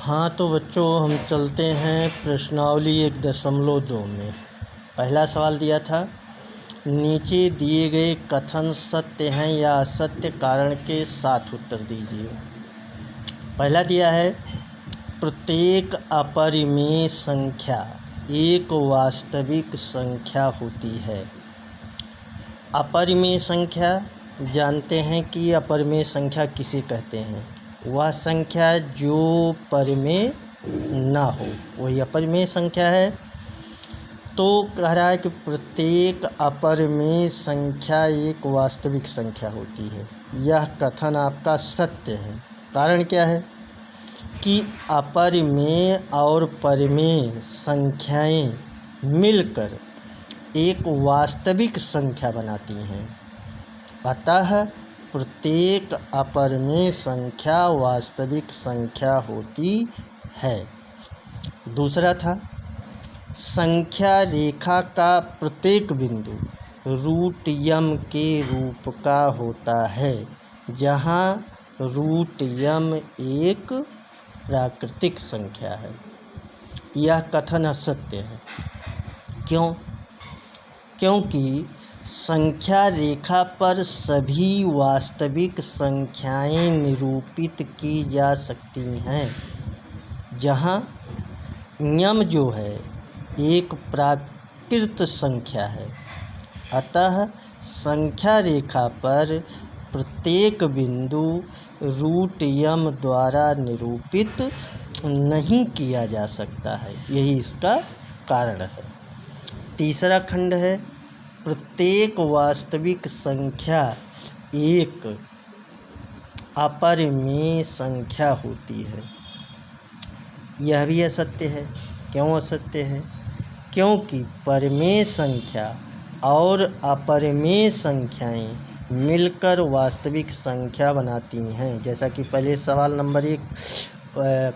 हाँ तो बच्चों, हम चलते हैं प्रश्नावली 1.2 में। पहला सवाल दिया था, नीचे दिए गए कथन सत्य हैं या असत्य, कारण के साथ उत्तर दीजिए। पहला दिया है, प्रत्येक अपरिमेय संख्या एक वास्तविक संख्या होती है। अपरिमेय संख्या जानते हैं कि अपरिमेय संख्या किसे कहते हैं? वह संख्या जो परिमेय ना हो वही अपरिमेय संख्या है। तो कह रहा है कि प्रत्येक अपरिमेय संख्या एक वास्तविक संख्या होती है। यह कथन आपका सत्य है। कारण क्या है कि अपरिमेय और परिमेय संख्याएं मिलकर एक वास्तविक संख्या बनाती हैं। अतः प्रत्येक अपरिमेय संख्या वास्तविक संख्या होती है। दूसरा था, संख्या रेखा का प्रत्येक बिंदु रूट यम के रूप का होता है, जहाँ रूट यम एक प्राकृतिक संख्या है। यह कथन असत्य है। क्यों? क्योंकि संख्या रेखा पर सभी वास्तविक संख्याएं निरूपित की जा सकती हैं, जहां यम जो है एक प्राकृत संख्या है। अतः संख्या रेखा पर प्रत्येक बिंदु रूट यम द्वारा निरूपित नहीं किया जा सकता है। यही इसका कारण है। तीसरा खंड है, प्रत्येक वास्तविक संख्या एक अपरिमेय संख्या होती है। यह भी असत्य है। क्यों असत्य है? क्योंकि परिमेय संख्या और अपरिमेय संख्याएं मिलकर वास्तविक संख्या बनाती हैं, जैसा कि पहले सवाल नंबर 1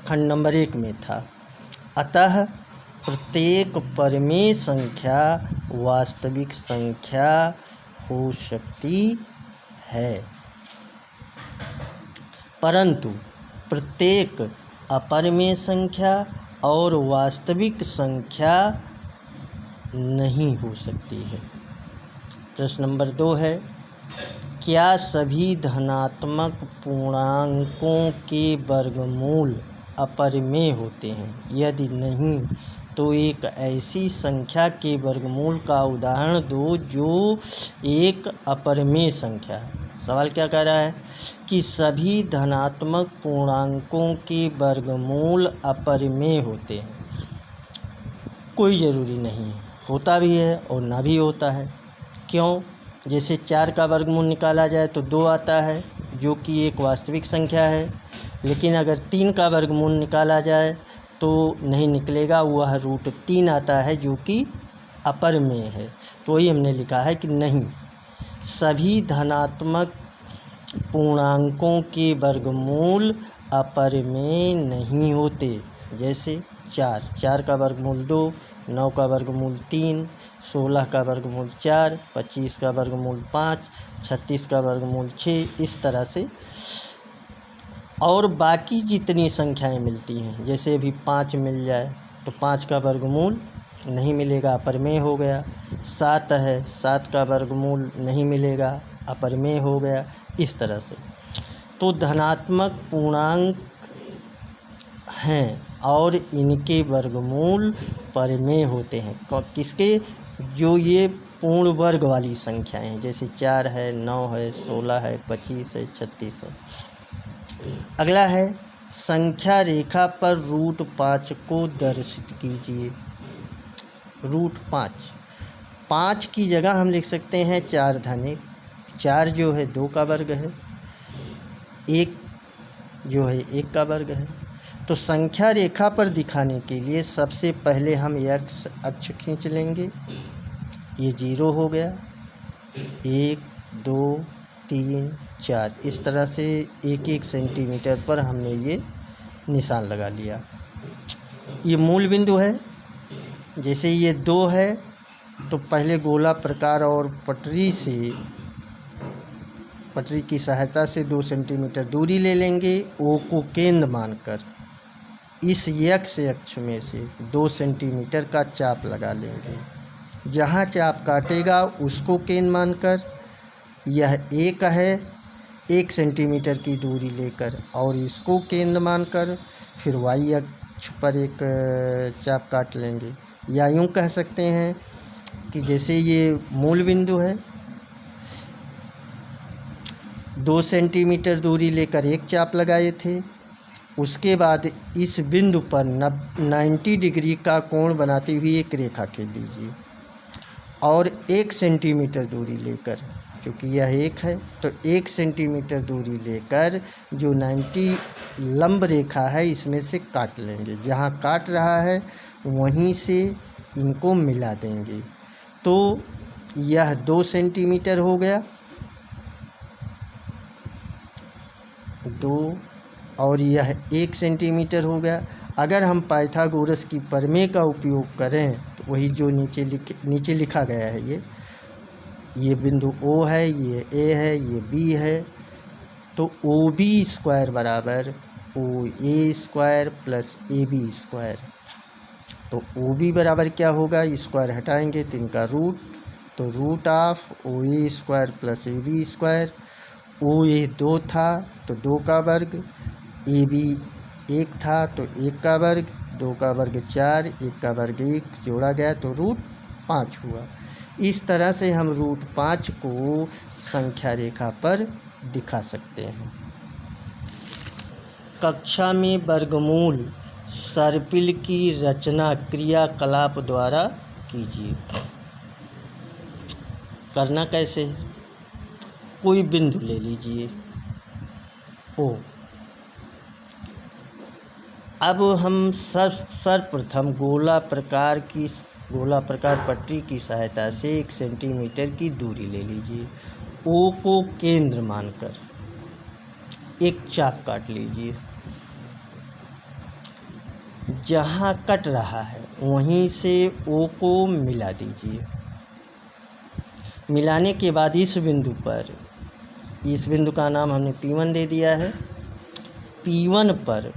खंड नंबर 1 में था। अतः प्रत्येक परिमेय संख्या वास्तविक संख्या हो सकती है, परंतु प्रत्येक अपरिमेय संख्या और वास्तविक संख्या नहीं हो सकती है। प्रश्न नंबर 2 है, क्या सभी धनात्मक पूर्णांकों के वर्गमूल अपरिमेय होते हैं? यदि नहीं तो एक ऐसी संख्या के वर्गमूल का उदाहरण दो जो एक अपरिमेय संख्या है। सवाल क्या कह रहा है कि सभी धनात्मक पूर्णांकों के वर्गमूल अपरिमेय होते हैं। कोई ज़रूरी नहीं है, होता भी है और ना भी होता है। क्यों? जैसे 4 का वर्गमूल निकाला जाए तो 2 आता है, जो कि एक वास्तविक संख्या है। लेकिन अगर 3 का वर्गमूल निकाला जाए तो नहीं निकलेगा, वह रूट 3 आता है, जो कि अपरिमेय है। तो वही हमने लिखा है कि नहीं, सभी धनात्मक पूर्णांकों के वर्गमूल अपरिमेय नहीं होते। जैसे 4 का वर्गमूल 2, 9 का वर्गमूल 3, 16 का वर्गमूल 4, 25 का वर्गमूल 5, 36 का वर्गमूल 6, इस तरह से। और बाकी जितनी संख्याएं मिलती हैं, जैसे अभी 5 मिल जाए तो 5 का वर्गमूल नहीं मिलेगा, अपरिमेय हो गया। 7 है, 7 का वर्गमूल नहीं मिलेगा, अपरिमेय हो गया। इस तरह से तो धनात्मक पूर्णांक हैं और इनके वर्गमूल परिमेय होते हैं। किसके? जो ये पूर्ण वर्ग वाली संख्याएं हैं, जैसे 4 है, 9 है, 16 है, 25 है, 36 है। अगला है, संख्या रेखा पर रूट 5 को दर्शित कीजिए। रूट 5 की जगह हम लिख सकते हैं 4 धन 1। 4 जो है 2 का वर्ग है, 1 जो है 1 का वर्ग है। तो संख्या रेखा पर दिखाने के लिए सबसे पहले हम x अक्ष खींच लेंगे। ये 0 हो गया, 1 2 3 4, इस तरह से 1-1 सेंटीमीटर पर हमने ये निशान लगा लिया। ये मूल बिंदु है। जैसे ये 2 है तो पहले गोला प्रकार और पटरी की सहायता से 2 सेंटीमीटर दूरी ले लेंगे, ओ को केंद्र मानकर। इस x अक्ष में से 2 सेंटीमीटर का चाप लगा लेंगे। जहाँ चाप काटेगा उसको केंद्र मानकर यह एक है 1 सेंटीमीटर की दूरी लेकर, और इसको केंद्र मानकर फिर y अक्ष पर एक चाप काट लेंगे। या यूँ कह सकते हैं कि जैसे ये मूल बिंदु है, 2 सेंटीमीटर दूरी लेकर एक चाप लगाए थे, उसके बाद इस बिंदु पर 90 डिग्री का कोण बनाती हुई एक रेखा खींच दीजिए, और 1 सेंटीमीटर दूरी लेकर, क्योंकि यह एक है तो 1 सेंटीमीटर दूरी लेकर जो 90 लंब रेखा है इसमें से काट लेंगे। जहाँ काट रहा है वहीं से इनको मिला देंगे, तो यह 2 सेंटीमीटर हो गया, 2, और यह 1 सेंटीमीटर हो गया। अगर हम पाइथागोरस की प्रमेय का उपयोग करें तो वही जो नीचे लिखा गया है, ये बिंदु O है, ये A है, ये B है, तो OB स्क्वायर बराबर OA square plus AB square. तो OB बराबर क्या होगा, स्क्वायर हटाएंगे तो इनका रूट, तो root of OA square plus AB square. OA 2 था तो 2 का वर्ग, AB 1 था तो 1 का वर्ग, 2 का वर्ग 4, 1 का वर्ग 1 जोड़ा गया तो रूट 5 हुआ। इस तरह से हम रूट 5 को संख्या रेखा पर दिखा सकते हैं। कक्षा में वर्गमूल सर्पिल की रचना क्रियाकलाप द्वारा कीजिए। करना कैसे है, कोई बिंदु ले लीजिए O। अब हम सर्वप्रथम गोला प्रकार पट्टी की सहायता से 1 सेंटीमीटर की दूरी ले लीजिए। O को केंद्र मानकर एक चाप काट लीजिए। जहाँ कट रहा है वहीं से O को मिला दीजिए। मिलाने के बाद इस बिंदु पर, इस बिंदु का नाम हमने P1 दे दिया है, P1 पर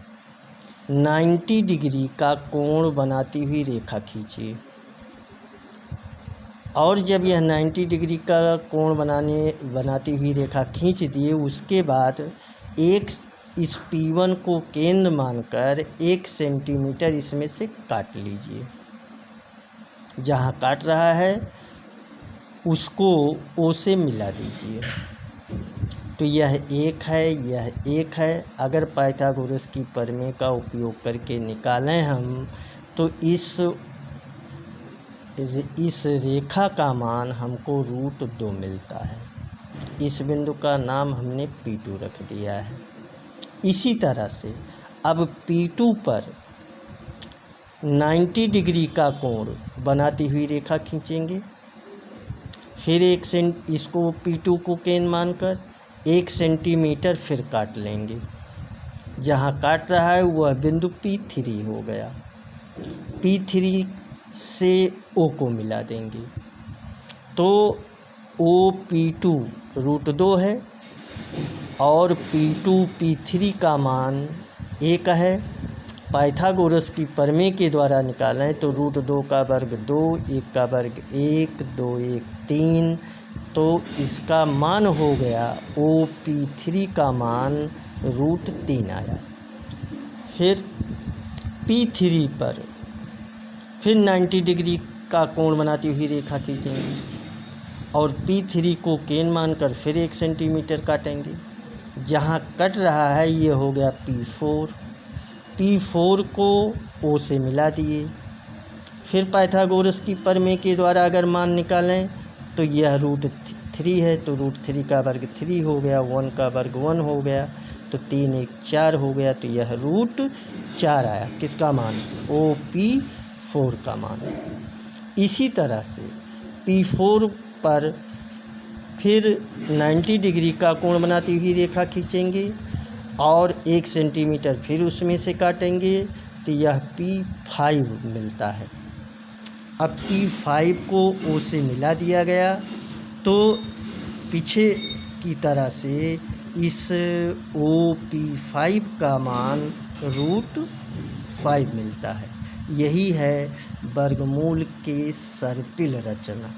90 डिग्री का कोण बनाती हुई रेखा खींचिए। और जब यह 90 डिग्री का कोण बनाती हुई रेखा खींच दिए, उसके बाद इस P1 को केंद्र मानकर 1 सेंटीमीटर इसमें से काट लीजिए। जहाँ काट रहा है उसको O से मिला दीजिए। तो यह 1 है, यह 1 है। अगर पाइथागोरस की प्रमेय का उपयोग करके निकालें हम, तो इस रेखा का मान हमको रूट 2 मिलता है। इस बिंदु का नाम हमने P2 रख दिया है। इसी तरह से अब P2 पर 90 डिग्री का कोण बनाती हुई रेखा खींचेंगे। फिर इसको P2 को केंद्र मानकर 1 सेंटीमीटर फिर काट लेंगे। जहाँ काट रहा है वह बिंदु P3 हो गया। P3 से O को मिला देंगे, तो OP2 रूट 2 है, और P2 P3 का मान 1 है। पाइथागोरस की प्रमेय के द्वारा निकालें तो रूट 2 का वर्ग 2, 1 का वर्ग 1, 2 1 3, तो इसका मान हो गया OP3 का मान रूट 3 आया। फिर P3 पर फिर 90 डिग्री का कोण बनाती हुई रेखा खींचेंगे, और P3 को केंद्र मानकर फिर 1 सेंटीमीटर काटेंगे। जहाँ कट रहा है ये हो गया P4। P4 को O से मिला दिए। फिर पाइथागोरस की प्रमेय के द्वारा अगर मान निकालें तो यह रूट 3 है, तो रूट 3 का वर्ग 3 हो गया, 1 का वर्ग 1 हो गया, तो 3 1 4 हो गया, तो यह रूट 4 आया। किसका मान, OP4 का मान। इसी तरह से P4 पर फिर 90 डिग्री का कोण बनाती हुई रेखा खींचेंगे, और 1 सेंटीमीटर फिर उसमें से काटेंगे, तो यह P5 मिलता है। अब P5 को O से मिला दिया गया, तो पीछे की तरह से इस OP5 का मान √5 मिलता है। यही है वर्गमूल की सर्पिल रचना।